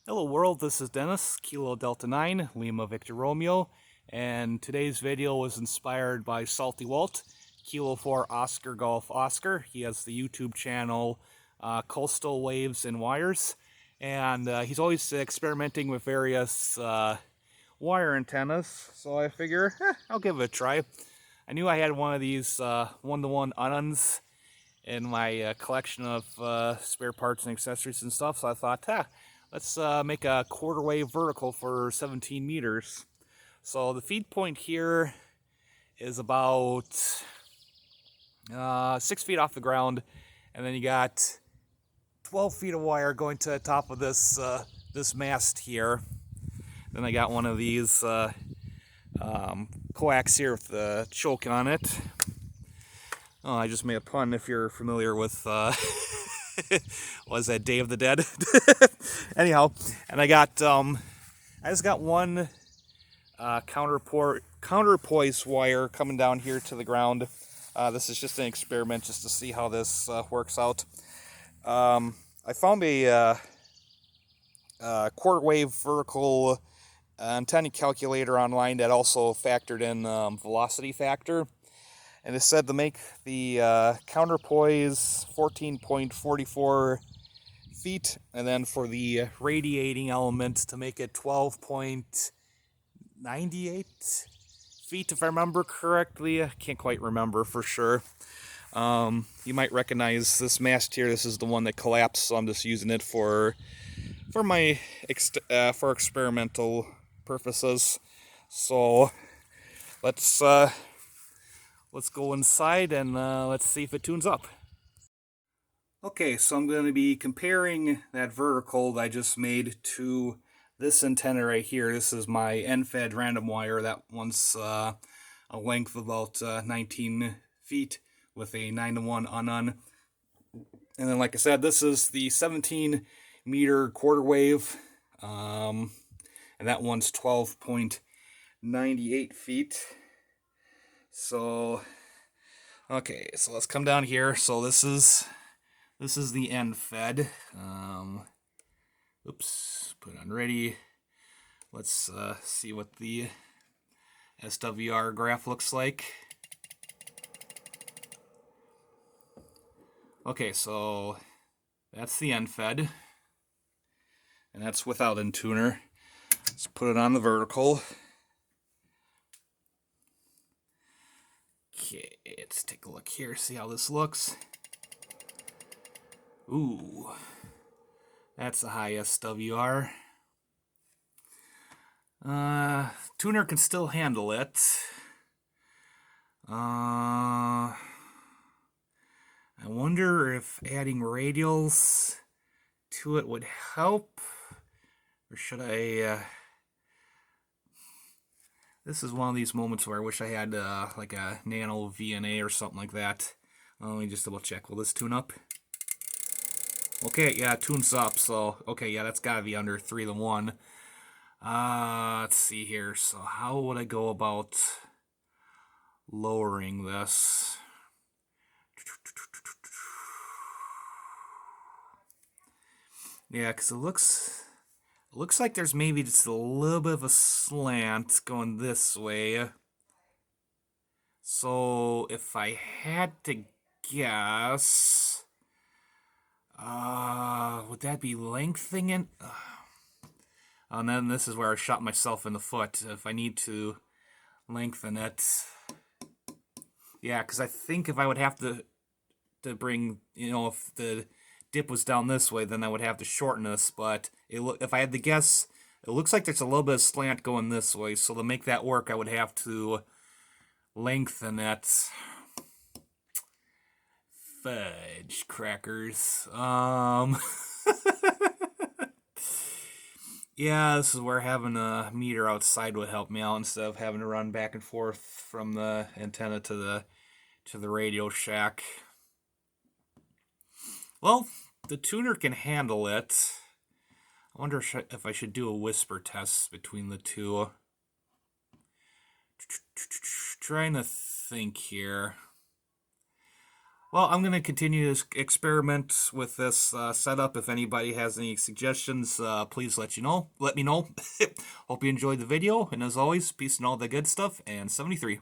Hello world, this is Dennis, Kilo Delta 9, Lima Victor Romeo, and today's video was inspired by Salty Walt, Kilo 4 Oscar Golf Oscar. He has the YouTube channel Coastal Waves and Wires, and he's always experimenting with various wire antennas, so I figure, I'll give it a try. I knew I had one of these one-to-one Ununs in my collection of spare parts and accessories and stuff, so I thought, let's make a quarter wave vertical for 17 meters. So the feed point here is about 6 feet off the ground, and then you got 12 feet of wire going to the top of this this mast here. Then I got one of these coax here with the choke on it. Oh, I just made a pun if you're familiar with, was that Day of the Dead? Anyhow, and I just got one counterpoise wire coming down here to the ground. This is just an experiment just to see how this works out. I found a quarter wave vertical antenna calculator online that also factored in velocity factor. And it said to make the counterpoise 14.44 feet, and then for the radiating element to make it 12.98 feet, if I remember correctly. I can't quite remember for sure. You might recognize this mast here. This is the one that collapsed, so I'm just using it for my for experimental purposes. So let's go inside and let's see if it tunes up. Okay, so I'm going to be comparing that vertical that I just made to this antenna right here. This is my end-fed random wire. That one's a length of about 19 feet with a 9-to-1 Unun. And then, like I said, this is the 17-meter quarter wave, and that one's 12.98 feet. So, okay, so let's come down here. So this is the end fed. Oops, put it on ready. Let's see what the SWR graph looks like. Okay, so that's the end fed, and that's without in tuner. Let's put it on the vertical. Okay, let's take a look here, see how this looks. Ooh, that's a high SWR. Tuner can still handle it. I wonder if adding radials to it would help, or should I... This is one of these moments where I wish I had like a nano VNA or something like that. Let me just double check. Will this tune up? Okay, yeah, it tunes up. So, okay, yeah, that's gotta be under 3 to 1. Let's see here. So how would I go about lowering this? Yeah, because it looks like there's maybe just a little bit of a slant going this way. So if I had to guess, would that be lengthening it? And then this is where I shot myself in the foot. If I need to lengthen it, yeah, because I think if I would have to bring, if the dip was down this way, then I would have to shorten this. But if I had to guess, it looks like there's a little bit of slant going this way. So to make that work, I would have to lengthen it. Fudge crackers. Yeah, this is where having a meter outside would help me out instead of having to run back and forth from the antenna to the radio shack. Well, the tuner can handle it. I wonder if I should do a whisper test between the two. Trying to think here. Well, I'm going to continue to experiment with this setup. If anybody has any suggestions, please let me know. Hope you enjoyed the video, and as always, peace and all the good stuff, and 73.